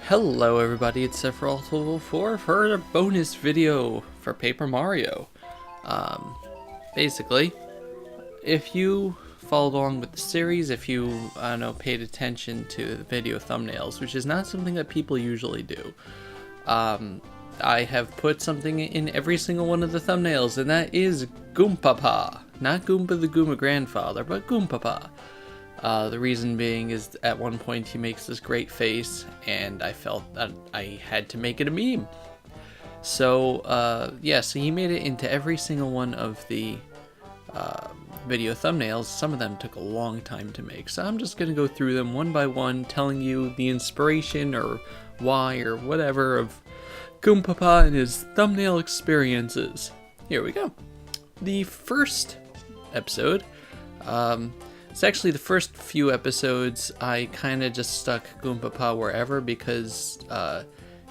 Hello everybody, it's Sephiroth4 for a bonus video for Paper Mario. Basically, if you followed along with the series, if you, paid attention to the video thumbnails, which is not something that people usually do, I have put something in every single one of the thumbnails, and that is Goompapa. Not Goomba the Goomba grandfather, but Goompapa. The reason being is at one point he makes this great face, and I felt that I had to make it a meme. So, so he made it into every single one of the video thumbnails. Some of them took a long time to make, so I'm just going to go through them one by one, telling you the inspiration or why or whatever of Goompapa and his thumbnail experiences. Here we go. The first episode, it's actually the first few episodes I kind of just stuck Goompapa wherever because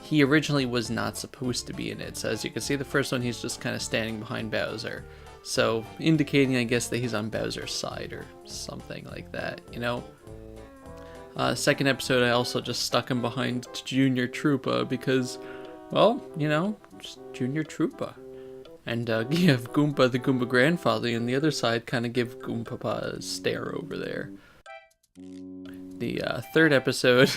he originally was not supposed to be in it. So as you can see, the first one he's just kind of standing behind Bowser. So indicating, I guess, that he's on Bowser's side or something like that, you know? Second episode, I also just stuck him behind Junior Troopa because, well, you know, just Junior Troopa. And you have Goomba the Goomba grandfather, and the other side kind of give Goompapa a stare over there. The third episode,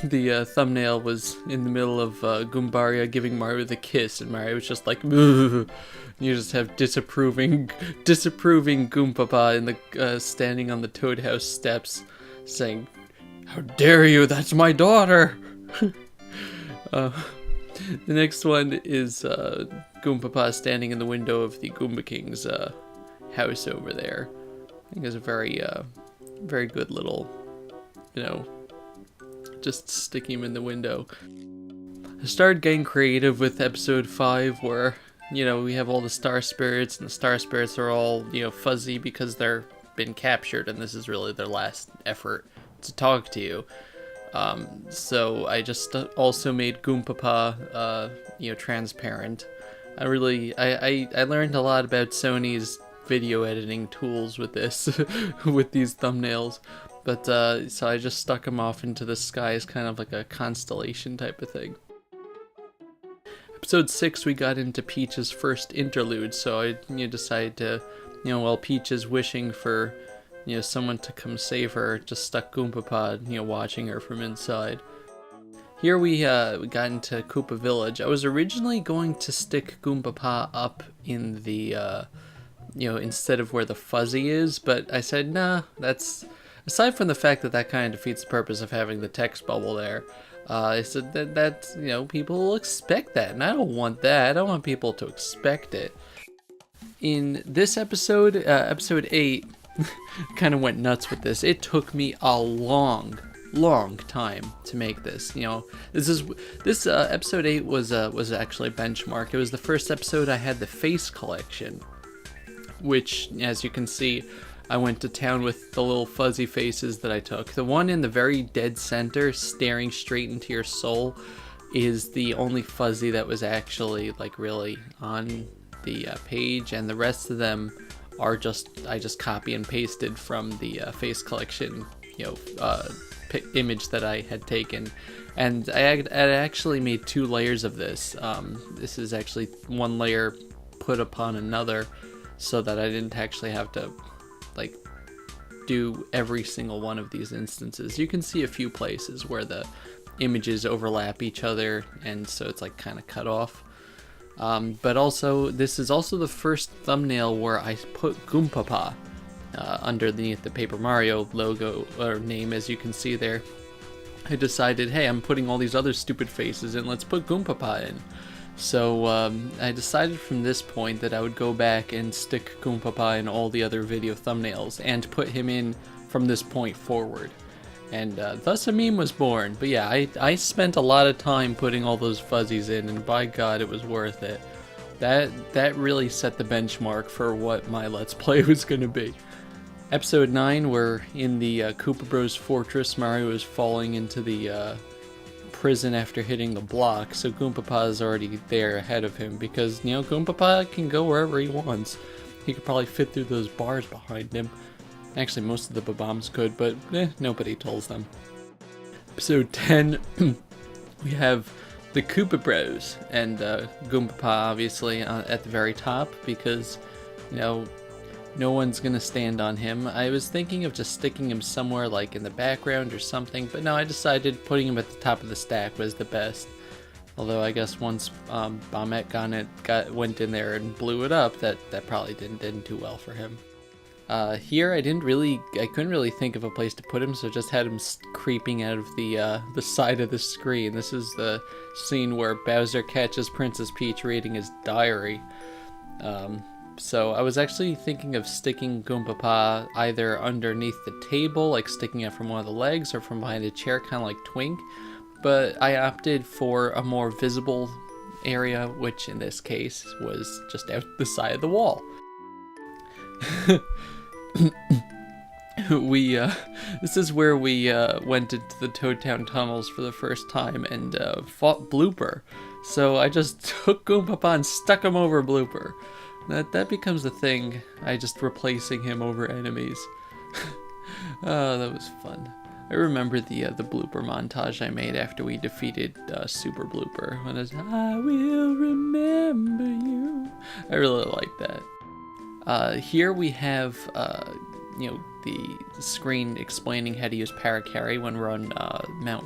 the thumbnail was in the middle of Goombaria giving Mario the kiss, and Mario was just like, ugh. You just have disapproving Goompapa in the standing on the Toad House steps, saying, "How dare you? That's my daughter!" The next one is Goompapa standing in the window of the Goomba King's house over there. I think it's a very good little, you know, just sticking him in the window. I started getting creative with episode 5 where, you know, we have all the star spirits, and the star spirits are all, you know, fuzzy because they're been captured and this is really their last effort to talk to you. So I just also made Goompapa, you know, transparent. I learned a lot about Sony's video editing tools with this, with these thumbnails. But, so I just stuck them off into the sky as kind of like a constellation type of thing. Episode 6, we got into Peach's first interlude, so I decided to, you know, while Peach is wishing for, you know, someone to come save her, just stuck Goompapa, you know, watching her from inside. Here we got into Koopa Village. I was originally going to stick Goompapa up in the, you know, instead of where the fuzzy is, but I said, nah, that's, aside from the fact that that kind of defeats the purpose of having the text bubble there, I said that, you know, people will expect that, and I don't want that. I don't want people to expect it. In this episode, episode 8, kind of went nuts with this. It took me a long time to make this. You know, this episode 8 was actually a benchmark. It was the first episode I had the face collection, which, as you can see, I went to town with the little fuzzy faces that I took. The one in the very dead center, staring straight into your soul, is the only fuzzy that was actually like really on the page, and the rest of them are I just copy and pasted from the face collection, you know, image that I had taken. And I actually made 2 layers of this. This is actually one layer put upon another, so that I didn't actually have to like do every single one of these instances. You can see a few places where the images overlap each other, and so it's like kind of cut off. But also, this is also the first thumbnail where I put Goompapa underneath the Paper Mario logo or name, as you can see there. I decided, hey, I'm putting all these other stupid faces in, let's put Goompapa in. So I decided from this point that I would go back and stick Goompapa in all the other video thumbnails and put him in from this point forward. And thus a meme was born. But yeah, I spent a lot of time putting all those fuzzies in, and by God, it was worth it. That really set the benchmark for what my Let's Play was going to be. Episode 9, we're in the Koopa Bros Fortress. Mario is falling into the prison after hitting the block, so Goompapa is already there ahead of him because, you know, Goompapa can go wherever he wants. He could probably fit through those bars behind him. Actually, most of the bob-ombs could, but nobody tells them. Episode 10, we have the Koopa Bros and Goompapa obviously at the very top because, you know, no one's gonna stand on him. I was thinking of just sticking him somewhere like in the background or something, but no, I decided putting him at the top of the stack was the best. Although I guess once bob-omb went in there and blew it up, that probably didn't do well for him. Here I couldn't really think of a place to put him, so just had him creeping out of the side of the screen. This is the scene where Bowser catches Princess Peach reading his diary. So I was actually thinking of sticking Goompapa either underneath the table, like sticking out from one of the legs, or from behind a chair, kind of like Twink. But I opted for a more visible area, which in this case was just out the side of the wall. This is where we went into the Toad Town tunnels for the first time and fought Blooper. So I just took Goompapa and stuck him over Blooper. That becomes the thing. I just replacing him over enemies. Oh, that was fun. I remember the blooper montage I made after we defeated Super Blooper. When it's I will remember you. I really like that. Here we have the screen explaining how to use Paracarry when we're on Mount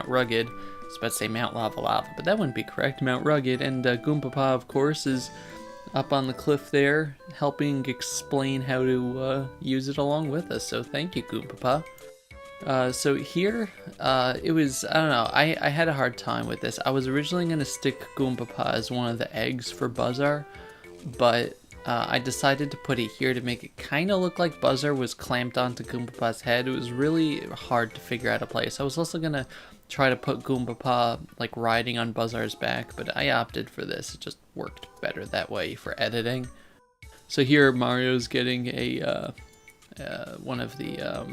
Rugged. I was about to say Mount Lava Lava, but that wouldn't be correct. Mount Rugged, and Goompapa, of course, is up on the cliff there, helping explain how to use it along with us. So thank you, Goompapa. So here, it was, I don't know, I had a hard time with this. I was originally going to stick Goompapa as one of the eggs for Buzzar, but I decided to put it here to make it kind of look like Buzzar was clamped onto Goompapa's head. It was really hard to figure out a place. I was also going to try to put Goompapa like riding on Buzzar's back, but I opted for this. It just worked better that way for editing. So here Mario's getting a one of the I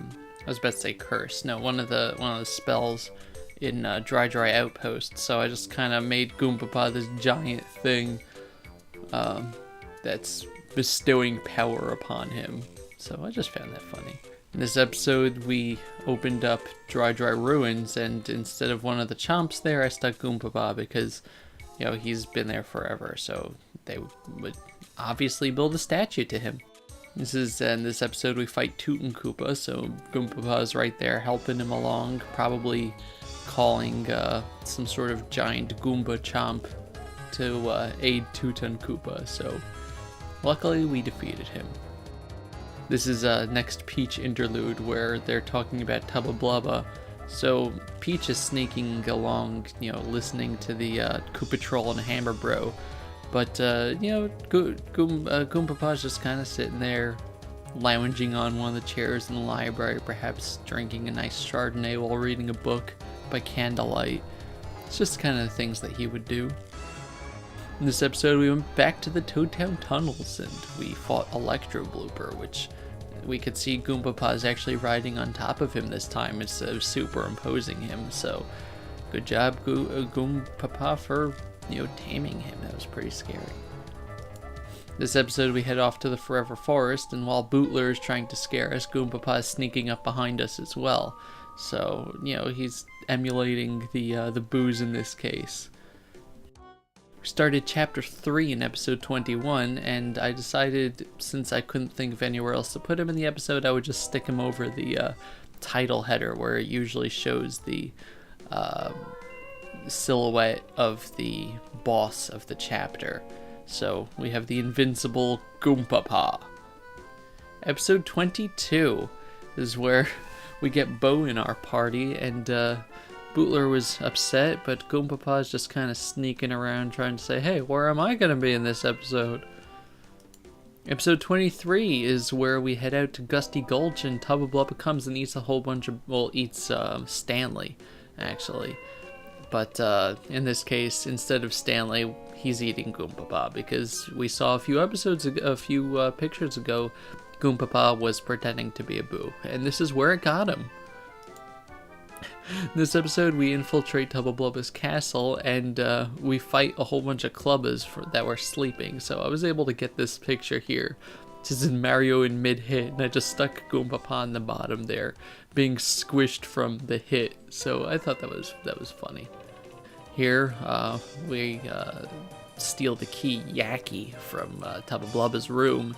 was about to say curse. No, one of the spells in Dry Outpost. So I just kind of made Goompapa this giant thing that's bestowing power upon him. So I just found that funny. In this episode, we opened up Dry Ruins, and instead of one of the chomps there, I stuck Goompapa because, you know, he's been there forever. So they would obviously build a statue to him. This is in this episode we fight Toot and Koopa, so Goompapa is right there helping him along, probably calling some sort of giant Goomba chomp to aid Toot and Koopa. So luckily we defeated him. This is next Peach interlude where they're talking about Tubba Blubba. So Peach is sneaking along, you know, listening to the Koopa Troll and Hammer Bro. But, you know, Goompapa's just kind of sitting there, lounging on one of the chairs in the library, perhaps drinking a nice Chardonnay while reading a book by candlelight. It's just kind of the things that he would do. In this episode, we went back to the Toad Town tunnels, and we fought Electro Blooper, which we could see Goompapa is actually riding on top of him this time instead of superimposing him. So, good job, Goompapa, for, you know, taming him. That was pretty scary. This episode we head off to the Forever Forest, and while Bootler is trying to scare us, Goompapa is sneaking up behind us as well. So, you know, he's emulating the boos in this case. We started chapter 3 in episode 21, and I decided, since I couldn't think of anywhere else to put him in the episode, I would just stick him over the title header where it usually shows the silhouette of the boss of the chapter. So we have the invincible Goompapa. Episode 22 is where we get Bo in our party, and Bootler was upset, but Goompapa is just kind of sneaking around trying to say, hey, where am I going to be in this episode? Episode 23 is where we head out to Gusty Gulch, and Tubba Blubba comes and eats a whole bunch of, well, eats Stanley, actually. But in this case, instead of Stanley, he's eating Goompapa, because we saw a few pictures ago, Goompapa was pretending to be a boo, and this is where it got him. In this episode, we infiltrate Tubba Blubba's castle, and we fight a whole bunch of clubbers that were sleeping. So I was able to get this picture here. This is Mario in mid-hit, and I just stuck Goompapa on the bottom there, being squished from the hit. So I thought that was funny. Here, we steal the key Yaki from Tubba Blubba's room,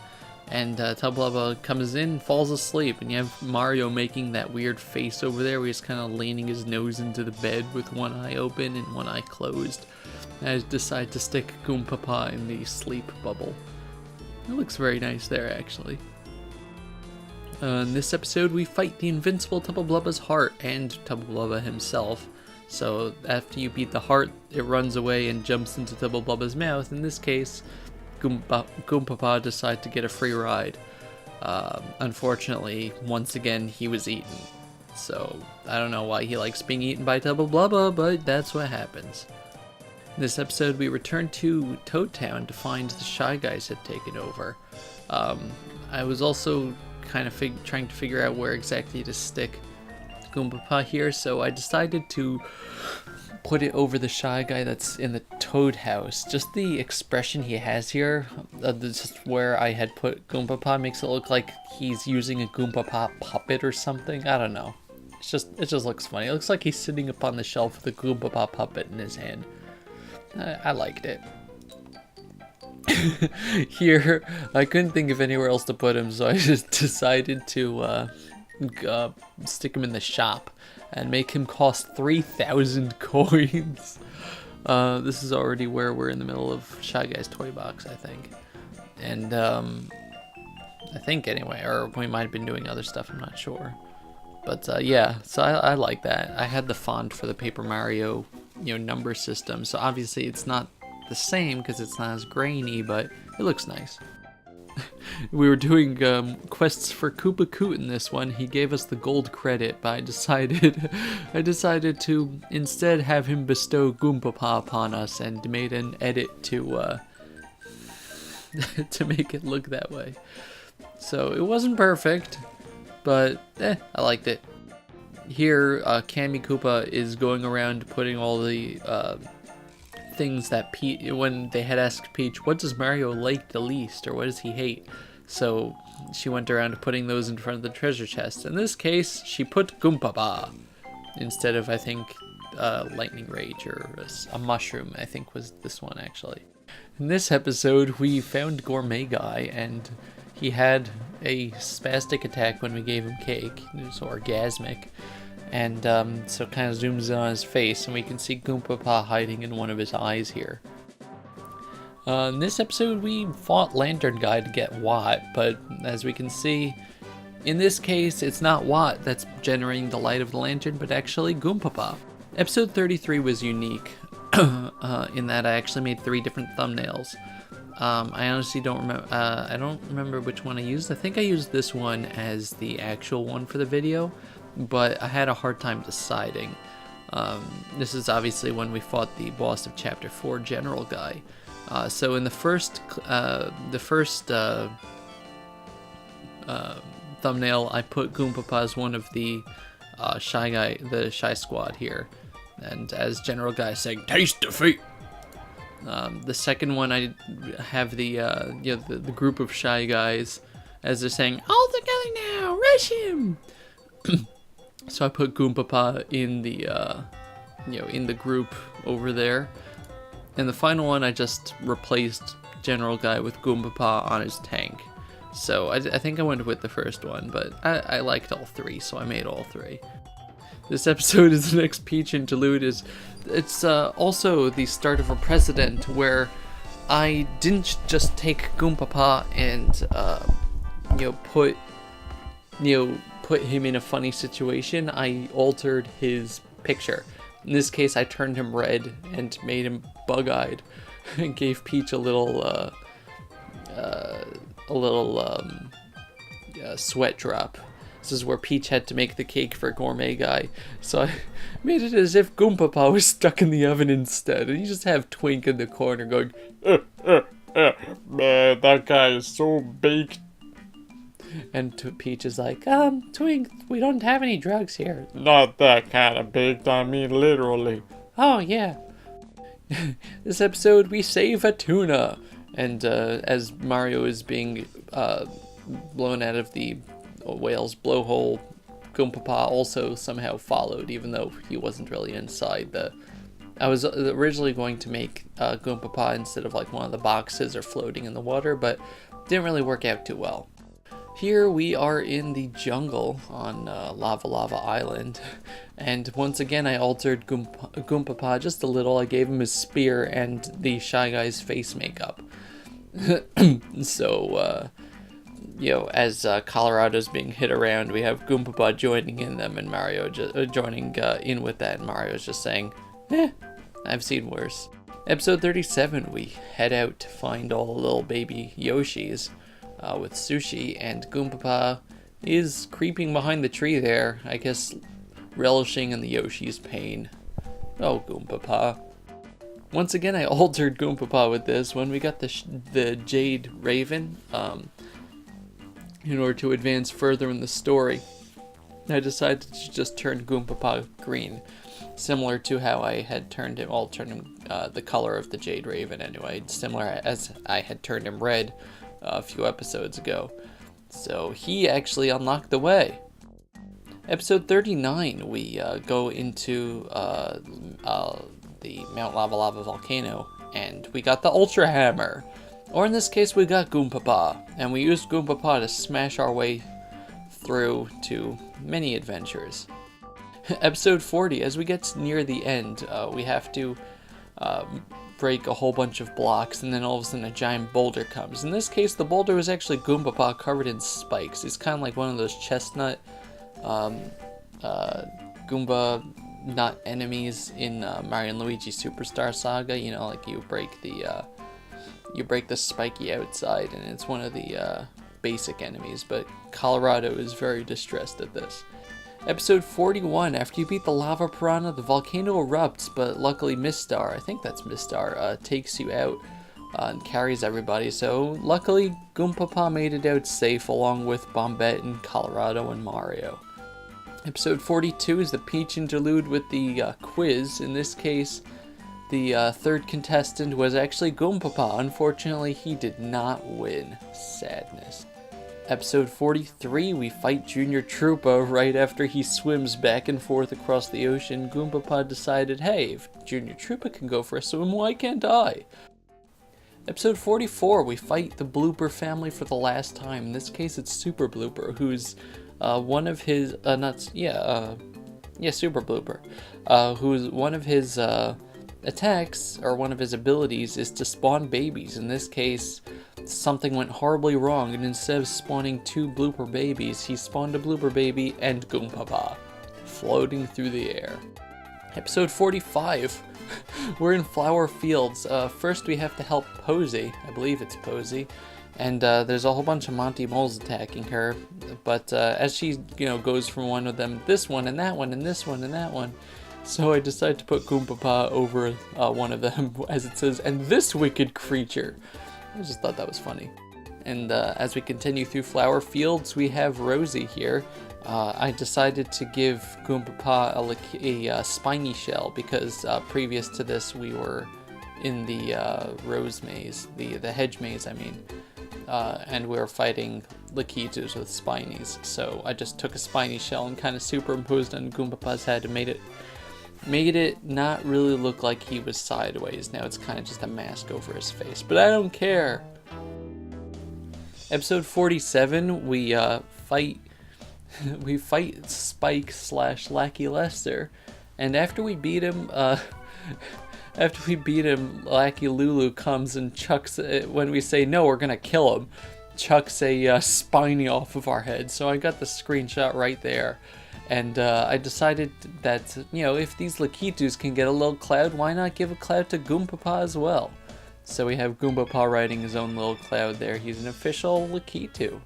and Tubba Blubba comes in, falls asleep, and you have Mario making that weird face over there where he's kind of leaning his nose into the bed with one eye open and one eye closed. And I decide to stick Goompapa in the sleep bubble. It looks very nice there, actually. In this episode, we fight the invincible Tubba Blubba's heart and Tubba Blubba himself. So after you beat the heart, it runs away and jumps into Tubba Blubba's mouth. In this case, Goompapa decided to get a free ride. Unfortunately, once again, he was eaten. So I don't know why he likes being eaten by Tubba Blubba, but that's what happens. In this episode, we return to Toad Town to find the Shy Guys had taken over. I was also kind of trying to figure out where exactly to stick Goompapa here, so I decided to put it over the Shy Guy that's in the Toad house. Just the expression he has here, just where I had put Goompapa, makes it look like he's using a Goompapa puppet or something. I don't know. It just looks funny. It looks like he's sitting up on the shelf with a Goompapa puppet in his hand. I liked it. Here, I couldn't think of anywhere else to put him, so I just decided to stick him in the shop and make him cost 3,000 coins. This is already where we're in the middle of Shy Guy's toy box, I think. And I think anyway, or we might have been doing other stuff, I'm not sure. But yeah, so I like that. I had the font for the Paper Mario, number system, so obviously it's not the same because it's not as grainy, but it looks nice. We were doing quests for Koopa Koot in this one. He gave us the gold credit, but I decided to instead have him bestow Goompapa upon us and made an edit to to make it look that way. So it wasn't perfect, but I liked it. Here, Kammy Koopa is going around putting all the things that when they had asked Peach, what does Mario like the least, or what does he hate? So she went around putting those in front of the treasure chest. In this case, she put Goompapa instead of, I think, Lightning Rage, or a mushroom, I think was this one actually. In this episode, we found Gourmet Guy, and he had a spastic attack when we gave him cake. It was orgasmic. And so it kind of zooms in on his face, and we can see Goompapa hiding in one of his eyes here. In this episode, we fought Lantern Guy to get Watt, but as we can see, in this case, it's not Watt that's generating the light of the lantern, but actually Goompapa. Episode 33 was unique in that I actually made 3 different thumbnails. I honestly don't remember. I don't remember which one I used. I think I used this one as the actual one for the video, but I had a hard time deciding. This is obviously when we fought the boss of Chapter 4, General Guy. So in the first thumbnail, I put Goompapa as one of the Shy Squad here, and as General Guy saying, "Taste defeat." The second one, I have the group of Shy Guys as they're saying, "All together now, rush him!" So I put Goompapa in the in the group over there. And the final one, I just replaced General Guy with Goompapa on his tank. So I think I went with the first one, but I liked all 3, so I made all 3. This episode is the next Peach interlude. It's also the start of a precedent where I didn't just take Goompapa and put him in a funny situation. I altered his picture. In this case, I turned him red and made him bug-eyed, and gave Peach a little sweat drop. This is where Peach had to make the cake for Gourmet Guy, so I made it as if Goompapa was stuck in the oven instead, and you just have Twink in the corner going, man, that guy is so baked. And Peach is like, Twink, we don't have any drugs here. Not that kind of baked, I mean literally. Oh, yeah. This episode, we save a tuna. And as Mario is being blown out of the whale's blowhole, Goompapa also somehow followed, even though he wasn't really inside the I was originally going to make Goompapa instead of like one of the boxes or floating in the water, but didn't really work out too well. Here we are in the jungle on Lava Lava Island, and once again I altered Goompapa just a little. I gave him his spear and the Shy Guy's face makeup. So, as Colorado's being hit around, we have Goompapa joining in them, and Mario joining in with that, and Mario's just saying, I've seen worse. Episode 37, we head out to find all the little baby Yoshis with Sushi, and Goompapa is creeping behind the tree there, I guess relishing in the Yoshi's pain. Oh, Goompapa. Once again, I altered Goompapa with this when we got the Jade Raven in order to advance further in the story. I decided to just turn Goompapa green, similar to how I had turned him, the color of the Jade Raven anyway, similar as I had turned him red a few episodes ago. So he actually unlocked the way. Episode 39, we go into the Mount Lava Lava volcano, and we got the Ultra Hammer, or in this case we got Goompapa, and we used Goompapa to smash our way through to many adventures. Episode 40, as we get near the end, we have to break a whole bunch of blocks, and then all of a sudden a giant boulder comes. In this case, the boulder was actually Goompapa covered in spikes. It's kind of like one of those chestnut Goomba nut enemies in Mario and Luigi Superstar Saga. You know, like you break the spiky outside, and it's one of the basic enemies. But Colorado is very distressed at this. Episode 41, after you beat the lava piranha, the volcano erupts, but luckily Mistar, I think that's Mistar, takes you out and carries everybody. So luckily Goompapa made it out safe along with Bombette and Colorado and Mario. Episode 42 is the Peach interlude with the quiz. In this case, the third contestant was actually Goompapa. Unfortunately, he did not win. Sadness. Episode 43, we fight Junior Troopa right after he swims back and forth across the ocean. Goompapa decided, hey, if Junior Troopa can go for a swim, why can't I? Episode 44, we fight the Blooper family for the last time. In this case, it's Super Blooper, who's one of his, Super Blooper, who's one of his attacks, or one of his abilities, is to spawn babies. In this case, something went horribly wrong, and instead of spawning 2 Blooper babies, he spawned a Blooper baby and Goompapa, floating through the air. Episode 45, we're in Flower Fields. First we have to help Posey, I believe it's Posey, and there's a whole bunch of Monty Moles attacking her, but as she, goes from one of them, this one, and that one, and this one, and that one, so I decided to put Goompapa over one of them, as it says, and this wicked creature. I just thought that was funny. And as we continue through Flower Fields, we have Rosie here. I decided to give Goompapa a spiny shell because previous to this we were in the rose maze, the hedge maze, I mean. And we were fighting Lakitus with spinies. So I just took a spiny shell and kind of superimposed on Goompapa's head and made it not really look like he was sideways. Now it's kind of just a mask over his face, but I don't care. Episode 47, we fight Spike / Lackey Lester, and after we beat him, Lackey Lulu comes and chucks, when we say no, we're gonna kill him, chucks a spiny off of our head. So I got the screenshot right there. And I decided that, if these Lakitus can get a little cloud, why not give a cloud to Goompapa as well? So we have Goompapa riding his own little cloud there. He's an official Lakitu.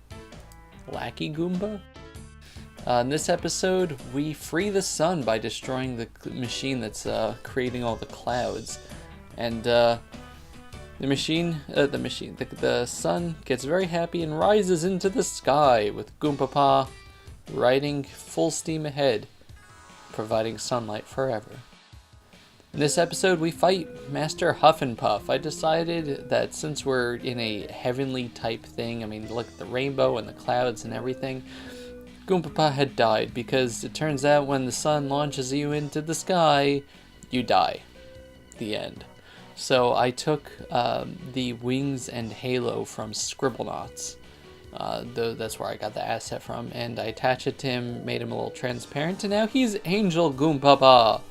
Lackey Goomba? In this episode, we free the sun by destroying the machine that's creating all the clouds. And the sun gets very happy and rises into the sky with Goompapa riding full steam ahead, providing sunlight forever. In this episode, we fight Master Huff and Puff. I decided that since we're in a heavenly type thing, I mean, look at the rainbow and the clouds and everything, Goompapa had died, because it turns out when the sun launches you into the sky, you die. the end. So I took the wings and halo from Scribblenauts. That's where I got the asset from, and I attached it to him, made him a little transparent, and now he's Angel Goompapa.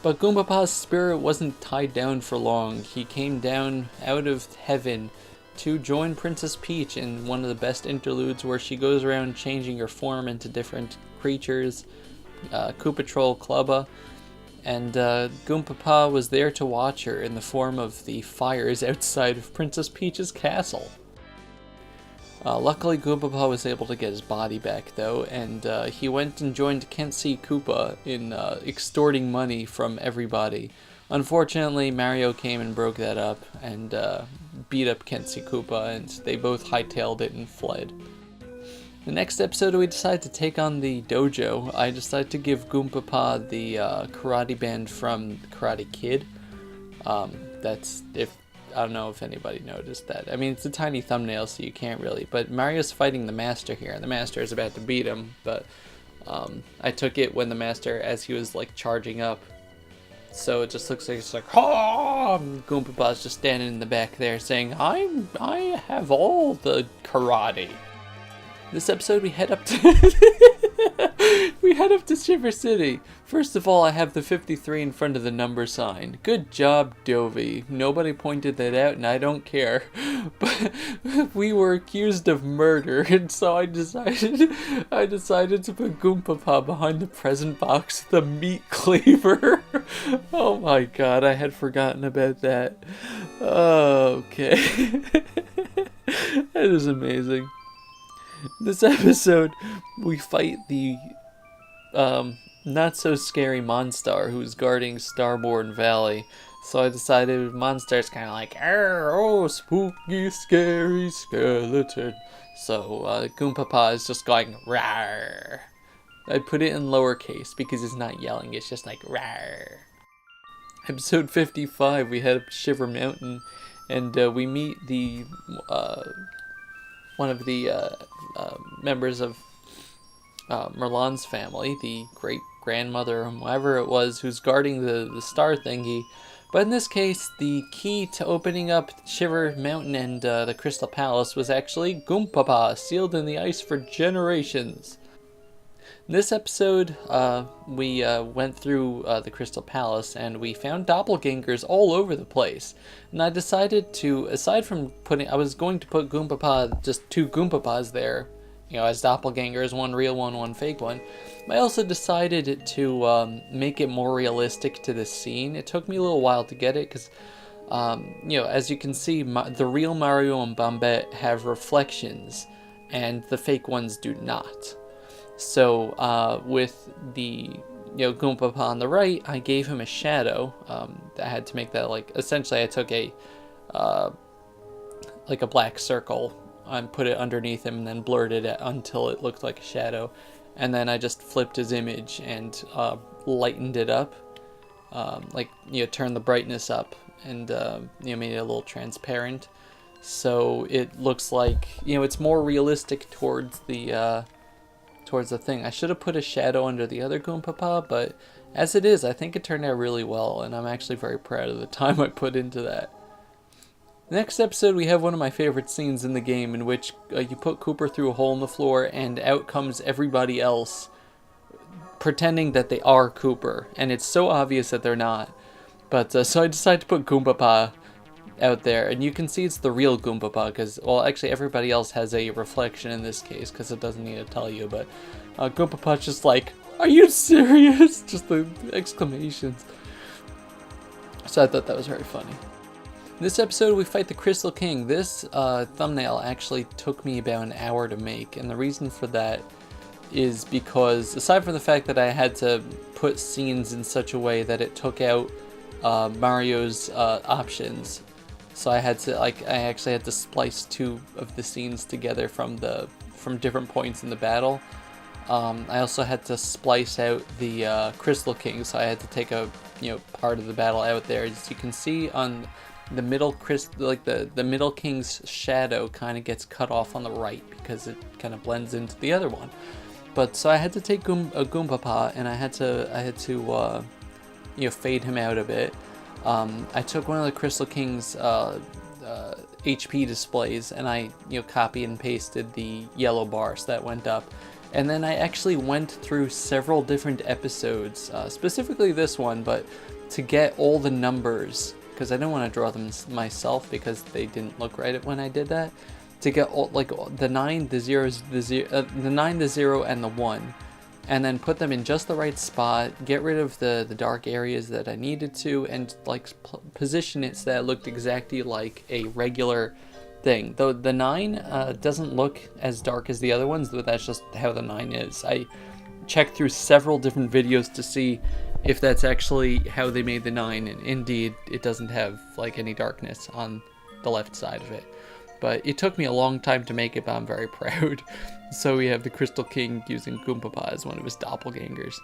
But Goompapa's spirit wasn't tied down for long. He came down out of heaven to join Princess Peach in one of the best interludes where she goes around changing her form into different creatures, Koopa Troll, Clubba, and Goompapa was there to watch her in the form of the fires outside of Princess Peach's castle. Luckily, Goompapa was able to get his body back, though, and he went and joined Can't See Koopa in extorting money from everybody. Unfortunately, Mario came and broke that up and beat up Can't See Koopa, and they both hightailed it and fled. The next episode, we decided to take on the dojo. I decided to give Goompapa the karate band from Karate Kid. I don't know if anybody noticed that. I mean, it's a tiny thumbnail, so you can't really. But Mario's fighting the Master here, and the Master is about to beat him. But I took it when the Master, as he was like charging up. So it just looks like it's like, ha! Goompapa's just standing in the back there saying, I have all the karate. This episode, we head up to Shiver City. First of all, I have the 53 in front of the number sign. Good job, Dovey. Nobody pointed that out, and I don't care. But we were accused of murder, and so I decided to put Goompapa behind the present box, the meat cleaver. Oh my god, I had forgotten about that. Okay. That is amazing. This episode, we fight the not so scary Monstar who's guarding Starborn Valley. So I decided Monstar's kind of like, oh, spooky, scary skeleton. So Goompapa is just going, rawr. I put it in lowercase because it's not yelling, it's just like, rawr. Episode 55, we head up Shiver Mountain, and we meet the one of the members of Merlan's family, the great-grandmother, whoever it was, who's guarding the star thingy. But in this case, the key to opening up Shiver Mountain and the Crystal Palace was actually Goompapa, sealed in the ice for generations. In this episode, we went through the Crystal Palace, and we found doppelgangers all over the place. And I decided to, aside from I was going to put Goompapa, just 2 Goompapas there, as doppelgangers, one real one, one fake one. I also decided to make it more realistic to this scene. It took me a little while to get it, because, as you can see, the real Mario and Bombette have reflections, and the fake ones do not. So with the Goompapa on the right, I gave him a shadow. I had to make that essentially I took a like a black circle and put it underneath him and then blurred it until it looked like a shadow, and then I just flipped his image and lightened it up, turned the brightness up and made it a little transparent, so it looks like it's more realistic towards the thing. I should have put a shadow under the other Goompapa, but as it is, I think it turned out really well, and I'm actually very proud of the time I put into that. Next episode, we have one of my favorite scenes in the game, in which you put Cooper through a hole in the floor, and out comes everybody else, pretending that they are Cooper, and it's so obvious that they're not. But so I decided to put Goompapa out there, and you can see it's the real Goompapa, because, well, actually everybody else has a reflection in this case, because it doesn't need to tell you, but Goompapa's just like, are you serious? Just the exclamations. So I thought that was very funny. In this episode, we fight the Crystal King. This thumbnail actually took me about an hour to make, and the reason for that is because, aside from the fact that I had to put scenes in such a way that it took out Mario's options, so I actually had to splice 2 of the scenes together from different points in the battle. I also had to splice out the Crystal King, so I had to take a part of the battle out there. As you can see on the middle the middle King's shadow kind of gets cut off on the right because it kind of blends into the other one. But so I had to take a Goompapa, and I had to fade him out a bit. I took one of the Crystal King's HP displays, and I copy and pasted the yellow bars that went up. And then I actually went through several different episodes, specifically this one, but to get all the numbers, because I didn't want to draw them myself because they didn't look right when I did that. To get all, like the 9, the 0s, the 9, the 0, and the 1, and then put them in just the right spot, get rid of the dark areas that I needed to, and like position it so that it looked exactly like a regular thing. Though the 9 doesn't look as dark as the other ones, but that's just how the 9 is. I checked through several different videos to see if that's actually how they made the 9, and indeed it doesn't have like any darkness on the left side of it. But it took me a long time to make it, but I'm very proud. So we have the Crystal King using Goompapa as one of his doppelgangers.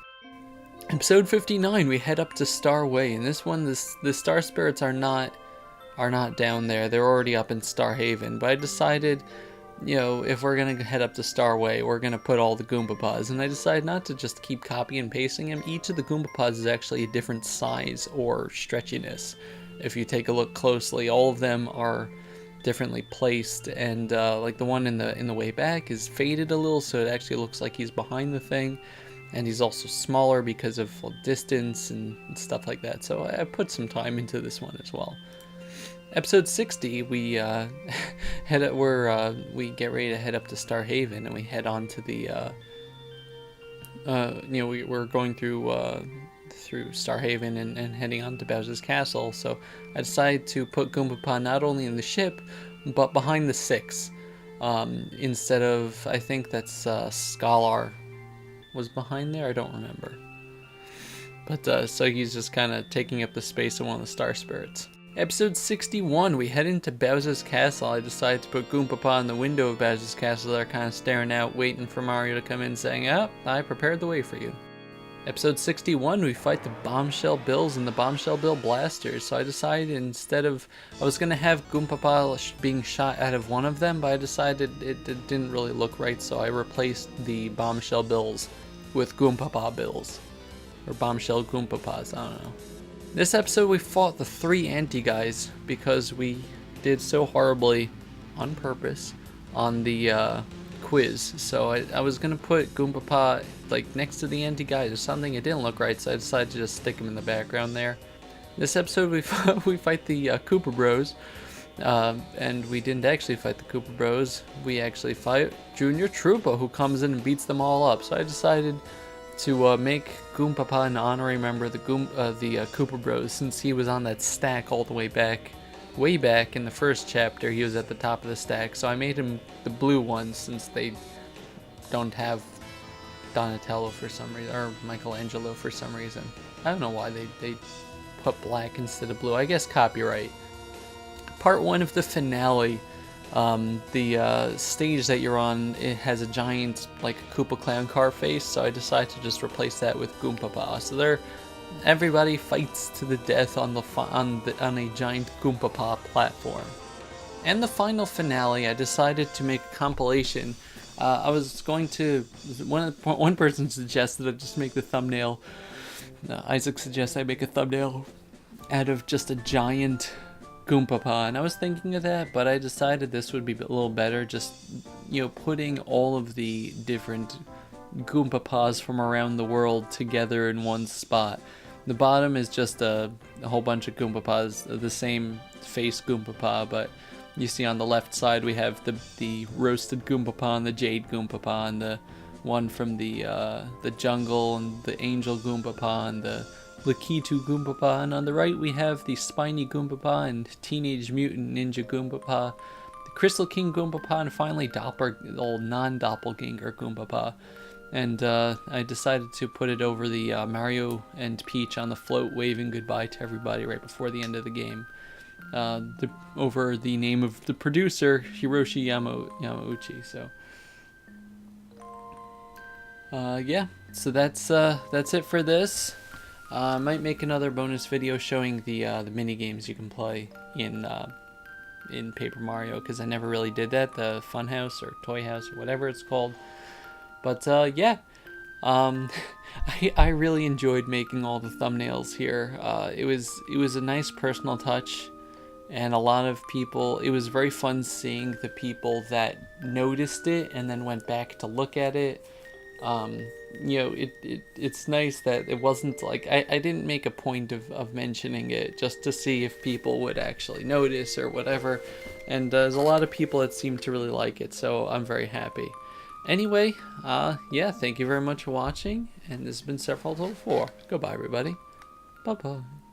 Episode 59, we head up to Star Way. In this one, the Star Spirits are not down there. They're already up in Star Haven. But I decided, if we're going to head up to Star Way, we're going to put all the Goompapas. And I decided not to just keep copying and pasting them. Each of the Goompapas is actually a different size or stretchiness. If you take a look closely, all of them are differently placed, and like the one in the way back is faded a little, so it actually looks like he's behind the thing, and he's also smaller because of distance and stuff like that. So I put some time into this one as well. Episode 60, we we get ready to head up to Star Haven, and we head on to the we're going through Star Haven and heading on to Bowser's Castle. So I decided to put Goompapa not only in the ship, but behind the 6. Instead of, I think that's Scholar was behind there, I don't remember. But so he's just kind of taking up the space of one of the Star Spirits. Episode 61, we head into Bowser's Castle. I decided to put Goompapa in the window of Bowser's Castle. They're kind of staring out, waiting for Mario to come in, saying, I prepared the way for you. Episode 61, we fight the Bombshell Bills and the Bombshell Bill Blasters. So I decided I was going to have Goompapa being shot out of one of them, but I decided it didn't really look right, so I replaced the Bombshell Bills with Goompapa Bills. Or Bombshell Goompapas, I don't know. This episode we fought the 3 anti-guys because we did so horribly, on purpose, on the quiz. So I was gonna put Goompapa like next to the anti-guys or something. It didn't look right, so I decided to just stick him in the background there. This episode we fight the Cooper Bros, and we didn't actually fight the Cooper Bros. We actually fight Junior Troopa, who comes in and beats them all up. So I decided to make Goompapa an honorary member of the Cooper Bros, since he was on that stack all the way back in the first chapter. He was at the top of the stack, so I made him the blue one, since they don't have Donatello for some reason, or Michelangelo for some reason. I don't know why they put black instead of blue. I guess copyright. Part 1 of the finale. The stage that you're on, it has a giant like Koopa Clown car face, so I decided to just replace that with Goompapa. So everybody fights to the death on a giant Goompapa platform. And the final finale, I decided to make a compilation. I was going to, one person suggested I just make the thumbnail. Isaac suggests I make a thumbnail out of just a giant Goompapa, and I was thinking of that, but I decided this would be a little better, just putting all of the different Goompapas from around the world together in one spot. The bottom is just a whole bunch of Goompapas, the same face Goompapa, but you see on the left side we have the roasted Goompapa and the Jade Goompapa, and the one from the jungle, and the Angel Goompapa, and the Lakitu Goompapa, and on the right we have the Spiny Goompapa and Teenage Mutant Ninja Goompapa, the Crystal King Goompapa, and finally non-doppelganger Goompapa. And I decided to put it over the Mario and Peach on the float waving goodbye to everybody right before the end of the game. Over the name of the producer, Hiroshi Yamauchi. So yeah, so that's it for this. I might make another bonus video showing the mini games you can play in Paper Mario, because I never really did that, the Fun House or Toy House or whatever it's called. But yeah, Um, I really enjoyed making all the thumbnails here. It was a nice personal touch, and a lot of people. It was very fun seeing the people that noticed it and then went back to look at it. um, it's nice that it wasn't like I didn't make a point of mentioning it just to see if people would actually notice or whatever. And there's a lot of people that seem to really like it, so I'm very happy. Anyway, yeah, thank you very much for watching, and this has been Several Told 4. Goodbye, everybody. Bye-bye.